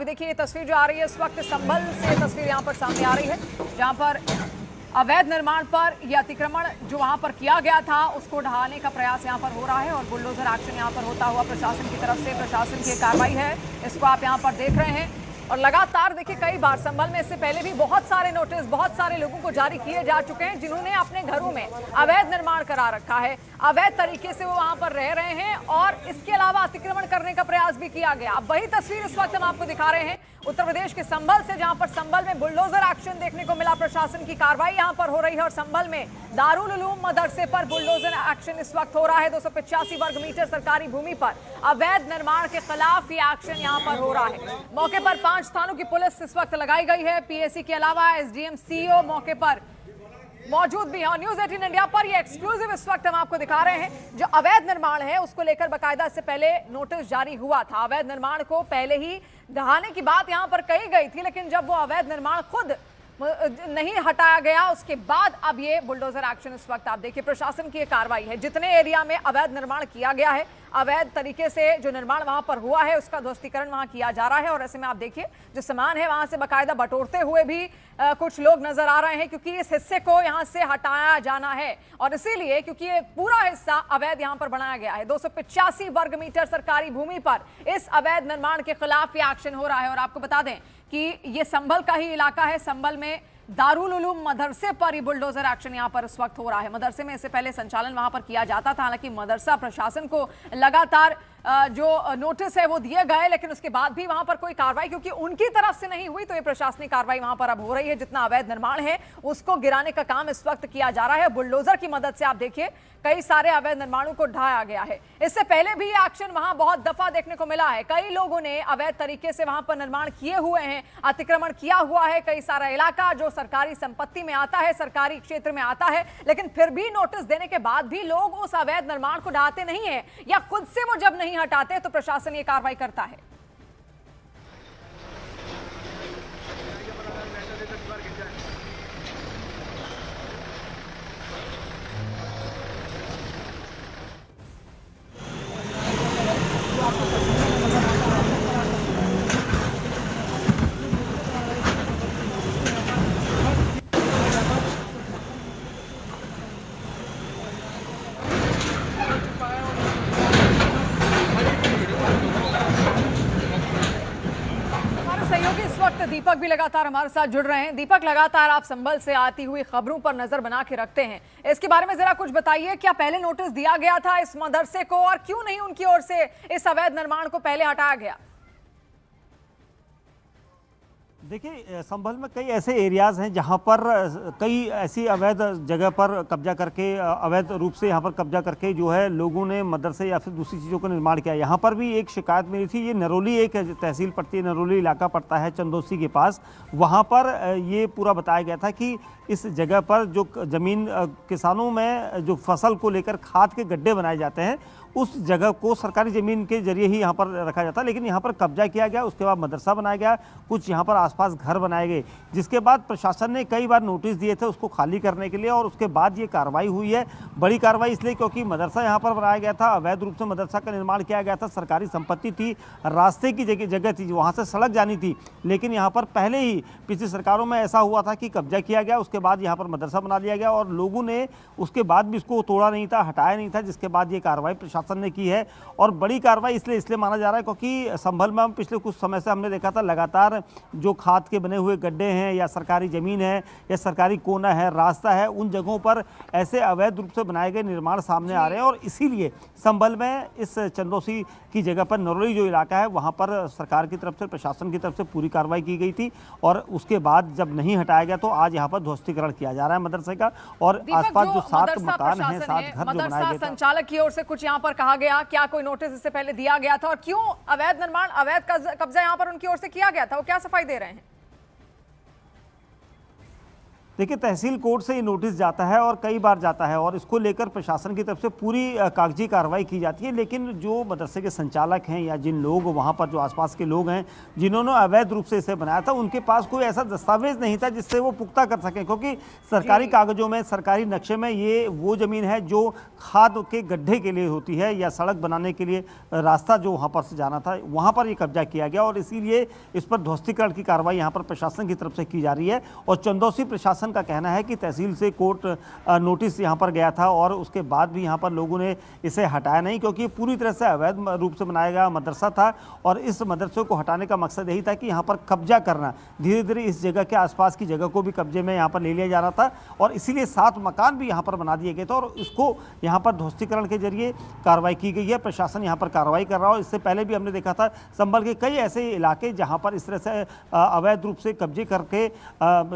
अभी देखिए ये तस्वीर जो आ रही है इस वक्त संभल से तस्वीर यहाँ पर सामने आ रही है, जहाँ पर अवैध निर्माण पर यह अतिक्रमण जो वहां पर किया गया था उसको ढहाने का प्रयास यहां पर हो रहा है और बुलडोजर एक्शन यहां पर होता हुआ प्रशासन की तरफ से, प्रशासन की कार्रवाई है, इसको आप यहां पर देख रहे हैं। और लगातार देखिए कई बार संभल में इससे पहले भी बहुत सारे नोटिस बहुत सारे लोगों को जारी किए जा चुके हैं जिन्होंने अपने घरों में अवैध निर्माण करा रखा है, अवैध तरीके से वो वहां पर रह रहे हैं और इसके अलावा अतिक्रमण करने का प्रयास भी किया गया। अब वही तस्वीर इस वक्त हम आपको दिखा रहे हैं उत्तर प्रदेश के संभल से, जहां पर संभल में बुलडोजर एक्शन देखने को मिला, प्रशासन की कार्रवाई यहां पर हो रही है और संभल में दारुल उलूम मदरसे पर बुलडोजर एक्शन इस वक्त हो रहा है। 285 वर्ग मीटर सरकारी भूमि पर अवैध निर्माण के खिलाफ ये एक्शन यहां पर हो रहा है। मौके पर 5 थानों की पुलिस इस वक्त लगाई गई है, पीएसी के अलावा एसडीएम सीईओ मौके पर मौजूद भी है। और न्यूज 18 इंडिया पर ये एक्सक्लूसिव इस वक्त हम आपको दिखा रहे हैं, जो अवैध निर्माण है उसको लेकर बाकायदा इससे पहले नोटिस जारी हुआ था। अवैध निर्माण को पहले ही ढहाने की बात यहां पर कही गई थी, लेकिन जब वो अवैध निर्माण खुद नहीं हटाया गया उसके बाद अब ये बुलडोजर एक्शन इस वक्त आप देखिए प्रशासन की कार्रवाई है। जितने एरिया में अवैध निर्माण किया गया है, अवैध तरीके से जो निर्माण वहां पर हुआ है उसका ध्वस्तीकरण वहां किया जा रहा है और ऐसे में आप देखिए जो सामान है वहां से बाकायदा बटोरते हुए भी कुछ लोग नजर आ रहे हैं, क्योंकि इस हिस्से को यहां से हटाया जाना है और इसीलिए क्योंकि ये पूरा हिस्सा अवैध यहां पर बनाया गया है। 285 वर्ग मीटर सरकारी भूमि पर इस अवैध निर्माण के खिलाफ ये एक्शन हो रहा है। और आपको बता दें कि ये संभल का ही इलाका है, संभल में दारुल उलूम मदरसे पर ही बुलडोजर एक्शन यहां पर इस वक्त हो रहा है। मदरसे में इससे पहले संचालन वहां पर किया जाता था, हालांकि मदरसा प्रशासन को लगातार जो नोटिस है वो दिए गए, लेकिन उसके बाद भी वहां पर कोई कार्रवाई क्योंकि उनकी तरफ से नहीं हुई, तो ये प्रशासनिक कार्रवाई वहां पर अब हो रही है। जितना अवैध निर्माण है उसको गिराने का काम इस वक्त किया जा रहा है। बुलडोजर की मदद से आप देखिए कई सारे अवैध निर्माणों को ढाया गया है। इससे पहले भी एक्शन वहां बहुत दफा देखने को मिला है। कई लोगों ने अवैध तरीके से वहां पर निर्माण किए हुए हैं, अतिक्रमण किया हुआ है। कई सारा इलाका जो सरकारी संपत्ति में आता है, सरकारी क्षेत्र में आता है, लेकिन फिर भी नोटिस देने के बाद भी लोग उस अवैध निर्माण को ढाते नहीं है या खुद से वो जब नहीं हटाते तो प्रशासन ये कार्रवाई करता है। सहयोगी इस वक्त दीपक भी लगातार हमारे साथ जुड़ रहे हैं। दीपक, लगातार आप संभल से आती हुई खबरों पर नजर बना के रखते हैं, इसके बारे में जरा कुछ बताइए। क्या पहले नोटिस दिया गया था इस मदरसे को और क्यों नहीं उनकी ओर से इस अवैध निर्माण को पहले हटाया गया? देखिए, संभल में कई ऐसे एरियाज़ हैं जहां पर कई ऐसी अवैध जगह पर कब्जा करके, अवैध रूप से यहां पर कब्जा करके जो है लोगों ने मदरसे या फिर दूसरी चीज़ों का निर्माण किया। यहां पर भी एक शिकायत मिली थी, ये नरोली एक तहसील पड़ती है, नरोली इलाका पड़ता है चंदोसी के पास। वहां पर ये पूरा बताया गया था कि इस जगह पर जो ज़मीन किसानों में जो फसल को लेकर खाद के गड्ढे बनाए जाते हैं उस जगह को सरकारी ज़मीन के जरिए ही यहाँ पर रखा जाता है, लेकिन यहाँ पर कब्जा किया गया। उसके बाद मदरसा बनाया गया, कुछ यहाँ पर आसपास घर बनाए गए, जिसके बाद प्रशासन ने कई बार नोटिस दिए थे उसको खाली करने के लिए और उसके बाद ये कार्रवाई हुई है। बड़ी कार्रवाई इसलिए क्योंकि मदरसा यहाँ पर बनाया गया था, अवैध रूप से मदरसा का निर्माण किया गया था, सरकारी संपत्ति थी, रास्ते की जगह थी, वहाँ से सड़क जानी थी, लेकिन यहाँ पर पहले ही पिछली सरकारों में ऐसा हुआ था कि कब्जा किया गया, उसके बाद यहाँ पर मदरसा बना लिया गया और लोगों ने उसके बाद भी इसको तोड़ा नहीं था, हटाया नहीं था, जिसके बाद ये कार्रवाई प्रशासन ने की है। और बड़ी कार्रवाई इसलिए माना जा रहा है क्योंकि संभल में हम पिछले कुछ समय से हमने देखा था लगातार जो खाद के बने हुए गड्ढे हैं या सरकारी ज़मीन है या सरकारी कोना है, रास्ता है, उन जगहों पर ऐसे अवैध रूप से बनाए गए निर्माण सामने आ रहे हैं और इसीलिए संभल में इस चंदोसी की जगह पर नरोली जो इलाका है वहाँ पर सरकार की तरफ से, प्रशासन की तरफ से पूरी कार्रवाई की गई थी और उसके बाद जब नहीं हटाया गया तो आज यहाँ पर ध्वस्तीकरण किया जा रहा है मदरसे का और आसपास जो 7 मकान हैं, 7 घर जो बनाए गए। संचालक की ओर से कुछ यहाँ पर कहा गया, क्या कोई नोटिस इससे पहले दिया गया था और क्यों अवैध निर्माण, अवैध कब्जा यहाँ पर उनकी ओर से किया गया था, वो क्या सफाई दे रहे हैं? देखिए, तहसील कोर्ट से ये नोटिस जाता है और कई बार जाता है और इसको लेकर प्रशासन की तरफ से पूरी कागजी कार्रवाई की जाती है, लेकिन जो मदरसे के संचालक हैं या जिन लोग वहाँ पर जो आसपास के लोग हैं जिन्होंने अवैध रूप से इसे बनाया था, उनके पास कोई ऐसा दस्तावेज नहीं था जिससे वो पुख्ता कर सकें, क्योंकि सरकारी कागजों में, सरकारी नक्शे में ये वो ज़मीन है जो खाद के गड्ढे के लिए होती है या सड़क बनाने के लिए रास्ता जो वहाँ पर से जाना था, वहाँ पर ये कब्जा किया गया और इसीलिए इस पर ध्वस्तीकरण की कार्रवाई यहाँ पर प्रशासन की तरफ से की जा रही है। और चंदौसी प्रशासन का कहना है कि तहसील से कोर्ट नोटिस यहाँ पर गया था और उसके बाद भी यहाँ पर लोगों ने इसे हटाया नहीं, क्योंकि पूरी तरह से अवैध रूप से बनाया गया मदरसा था और इस मदरसे को हटाने का मकसद यही था कि यहाँ पर कब्जा करना, धीरे धीरे इस जगह के आसपास की जगह को भी कब्जे में यहाँ पर ले लिया जा रहा था और इसीलिए 7 मकान भी यहाँ पर बना दिए गए थे और इसको यहाँ पर ध्वस्तीकरण के जरिए कार्रवाई की गई है। प्रशासन यहाँ पर कार्रवाई कर रहा हो। इससे पहले भी हमने देखा था संभल के कई ऐसे इलाके जहाँ पर इस तरह से अवैध रूप से कब्जे करके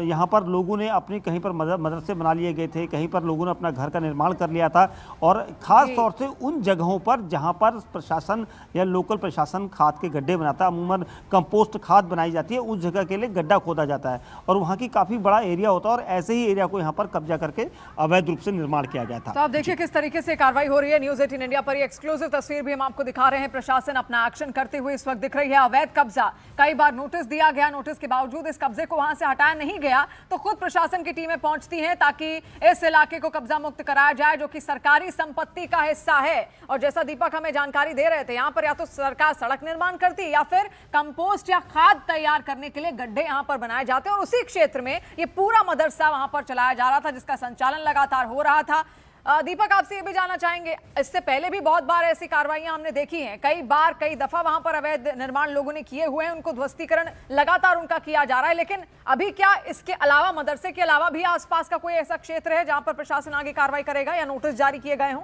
यहाँ पर लोगों ने अपनी कहीं पर मदरसे बना लिए गए थे, कहीं पर लोगों ने अपना घर का निर्माण कर लिया था और ख़ास तौर से उन जगहों पर जहाँ पर प्रशासन या लोकल प्रशासन खाद के गड्ढे बनाता है, अमूमन कंपोस्ट खाद बनाई जाती है, उस जगह के लिए गड्ढा खोदा जाता है और वहाँ की काफ़ी बड़ा एरिया होता है और ऐसे ही एरिया को यहाँ पर कब्जा करके अवैध रूप से निर्माण किया गया था। तो आप देखिए किस तरीके से कार्रवाई हो रही है। न्यूज़ 18 इंडिया पर ये एक्सक्लूसिव तस्वीर भी हम आपको दिखा रहे हैं। प्रशासन अपना एक्शन करते हुए इस वक्त दिख रही है। अवैध कब्जा, कई बार नोटिस दिया गया, नोटिस के बावजूद इस कब्जे को वहां से हटाया नहीं गया, तो खुद प्रशासन की टीमें पहुंचती हैं ताकि इस इलाके को कब्जा मुक्त कराया जाए, जो कि सरकारी संपत्ति का हिस्सा है। और जैसा दीपक हमें जानकारी दे रहे थे, यहाँ पर या तो सरकार सड़क निर्माण करती या फिर कंपोस्ट या खाद तैयार करने के लिए गड्ढे यहाँ पर बनाए जाते और उसी क्षेत्र में ये पूरा मदरसा वहां पर चलाया जा रहा था, जिसका संचालन लगातार हो रहा था। दीपक, आपसे ये भी जानना चाहेंगे, इससे पहले भी बहुत बार ऐसी कार्रवाइयां हमने देखी हैं, कई बार कई दफा वहां पर अवैध निर्माण लोगों ने किए हुए हैं, उनको ध्वस्तीकरण लगातार उनका किया जा रहा है, लेकिन अभी क्या इसके अलावा, मदरसे के अलावा भी आसपास का कोई ऐसा क्षेत्र है जहां पर प्रशासन आगे कार्रवाई करेगा या नोटिस जारी किए गए हों?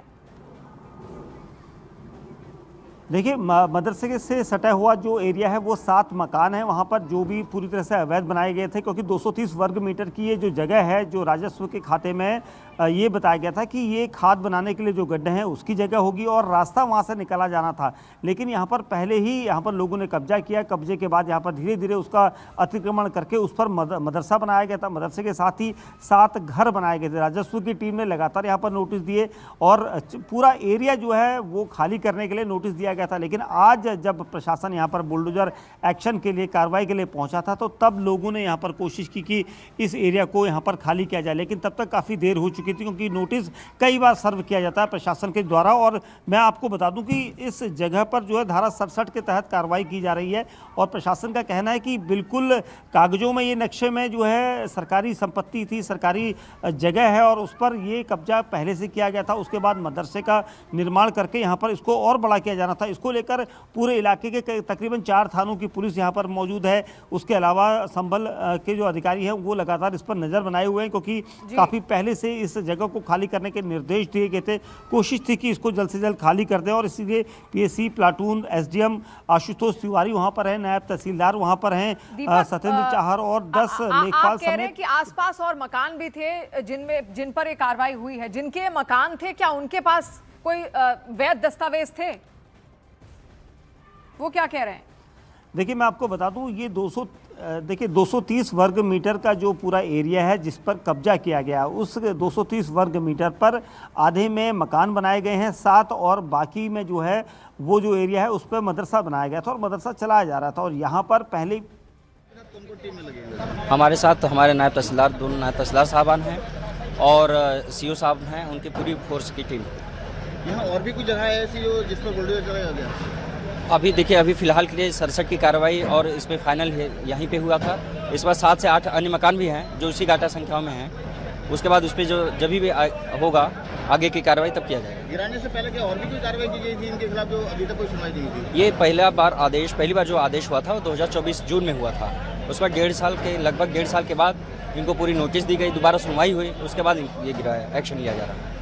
देखिए, मदरसे से सटा हुआ जो एरिया है वो 7 मकान है, वहाँ पर जो भी पूरी तरह से अवैध बनाए गए थे, क्योंकि 230 वर्ग मीटर की ये जो जगह है जो राजस्व के खाते में ये बताया गया था कि ये खाद बनाने के लिए जो गड्ढे हैं उसकी जगह होगी और रास्ता वहाँ से निकाला जाना था, लेकिन यहाँ पर पहले ही यहाँ पर लोगों ने कब्जा किया। कब्जे के बाद यहाँ पर धीरे धीरे उसका अतिक्रमण करके उस पर मदरसा बनाया गया था। मदरसे के साथ ही 7 घर बनाए गए थे। राजस्व की टीम ने लगातार यहाँ पर नोटिस दिए और पूरा एरिया जो है वो खाली करने के लिए नोटिस दिया गया था, लेकिन आज जब प्रशासन यहाँ पर बुलडोजर एक्शन के लिए, कार्रवाई के लिए पहुँचा था, तो तब लोगों ने यहाँ पर कोशिश की कि इस एरिया को यहाँ पर खाली किया जाए, लेकिन तब तक काफ़ी देर हो चुकी थी, क्योंकि नोटिस कई बार सर्व किया जाता है प्रशासन के द्वारा। और मैं आपको बता दूं कि इस जगह पर जो है धारा 67 के तहत कार्रवाई की जा रही है और प्रशासन का कहना है कि बिल्कुल कागजों में, ये नक्शे में जो है सरकारी संपत्ति थी, सरकारी जगह है और उस पर ये कब्जा पहले से किया गया था। उसके बाद मदरसे का निर्माण करके यहाँ पर इसको और बड़ा किया जाना था। इसको लेकर पूरे इलाके के तकरीबन 4 थानों की पुलिस यहाँ पर मौजूद है। उसके अलावा संभल के जो अधिकारी हैं वो लगातार इस पर नज़र बनाए हुए हैं, क्योंकि काफ़ी पहले से इस जगह को खाली करने के निर्देश दिए गए थे। कोशिश थी कि इसको जल्द से जल्द खाली कर दें और इसीलिए PSC, platoon, SDM Ashutosh Tiwari वहाँ पर हैं, नायब तहसीलदार वहाँ पर हैं, सत्येंद्र चाहर और 10 लेखपाल कह रहे हैं कि आसपास और मकान भी थे जिन पर ये कार्रवाई हुई है। जिनके मकान थे, क्या उनके पास कोई वैध दस्तावेज थे? वो क्या कह रहे हैं? देखिए, मैं आपको बता दूं, ये 230 वर्ग मीटर का जो पूरा एरिया है जिस पर कब्जा किया गया, उस 230 वर्ग मीटर पर आधे में मकान बनाए गए हैं 7 और बाकी में जो है वो जो एरिया है उस पर मदरसा बनाया गया था और मदरसा चलाया जा रहा था। और यहाँ पर पहले हमारे साथ हमारे नायब तहसीलदार, 2 नायब तहसीलदार साहबान हैं और सीओ साहब हैं, उनकी पूरी फोर्स की टीम। यहाँ और भी कुछ जगह है ऐसी जो जिस पर बुलडोजर चलाया गया? अभी देखिए, अभी फिलहाल के लिए 67 की कार्रवाई और इसमें फाइनल यहीं पे हुआ था। इस बार 7 से 8 अन्य मकान भी हैं जो उसी घाटा संख्या में हैं। उसके बाद उस पर जो जब भी होगा आगे की कार्रवाई तब किया जाएगा। गिराने से पहले क्या और भी कोई कार्रवाई की गई थी इनके खिलाफ जो अभी तक कोई सुनवाई नहीं थी? ये पहली बार जो आदेश हुआ था वो 2024 जून में हुआ था। उसके बाद लगभग 1.5 साल के बाद इनको पूरी नोटिस दी गई, दोबारा सुनवाई हुई, उसके बाद ये गिराया, एक्शन लिया जा रहा है।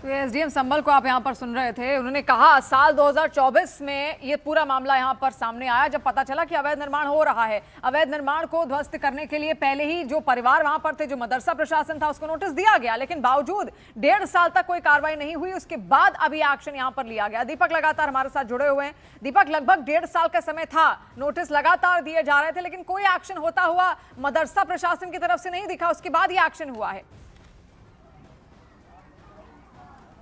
तो एसडीएम संभल को आप यहाँ पर सुन रहे थे। उन्होंने कहा साल 2024 में ये पूरा मामला यहाँ पर सामने आया, जब पता चला कि अवैध निर्माण हो रहा है। अवैध निर्माण को ध्वस्त करने के लिए पहले ही जो परिवार वहां पर थे, जो मदरसा प्रशासन था, उसको नोटिस दिया गया, लेकिन बावजूद 1.5 साल तक कोई कार्रवाई नहीं हुई। उसके बाद अभी एक्शन यहाँ पर लिया गया। दीपक लगातार हमारे साथ जुड़े हुए हैं। दीपक, लगभग 1.5 साल का समय था, नोटिस लगातार दिए जा रहे थे, लेकिन कोई एक्शन होता हुआ मदरसा प्रशासन की तरफ से नहीं दिखा। उसके बाद ये एक्शन हुआ है।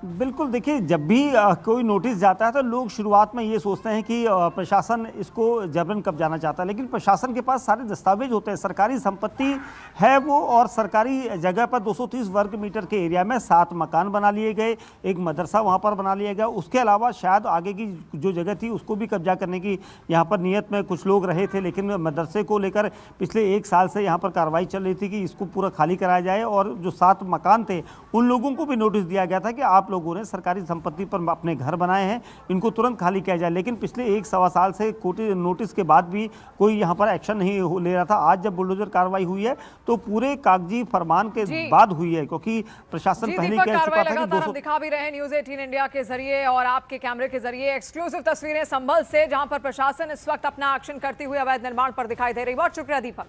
बिल्कुल, देखिए जब भी कोई नोटिस जाता है तो लोग शुरुआत में ये सोचते हैं कि प्रशासन इसको जबरन कब्जाना चाहता है, लेकिन प्रशासन के पास सारे दस्तावेज होते हैं, सरकारी संपत्ति है वो, और सरकारी जगह पर 230 वर्ग मीटर के एरिया में 7 मकान बना लिए गए, एक मदरसा वहाँ पर बना लिया गया। उसके अलावा शायद आगे की जो जगह थी उसको भी कब्जा करने की यहाँ पर नीयत में कुछ लोग रहे थे, लेकिन मदरसे को लेकर पिछले 1 साल से यहाँ पर कार्रवाई चल रही थी कि इसको पूरा खाली कराया जाए, और जो 7 मकान थे उन लोगों को भी नोटिस दिया गया था कि आप लोगों ने सरकारी संपत्ति पर अपने घर बनाए हैं, इनको तुरंत खाली किया जाए। लेकिन पिछले 1-1.25 साल से नोटिस के बाद भी कोई यहाँ पर एक्शन नहीं ले रहा था। आज जब बुलडोजर कार्रवाई हुई है तो पूरे कागजी फरमान के बाद हुई है, क्योंकि प्रशासन पहले कह चुका था कि हम दिखा भी रहे हैं न्यूज़ 18 इंडिया के जरिए और आपके कैमरे के जरिए एक्सक्लूसिव तस्वीरें संभल से, जहां पर प्रशासन इस वक्त अपना एक्शन करती हुई अवैध निर्माण पर दिखाई दे रही। बहुत शुक्रिया दीपक।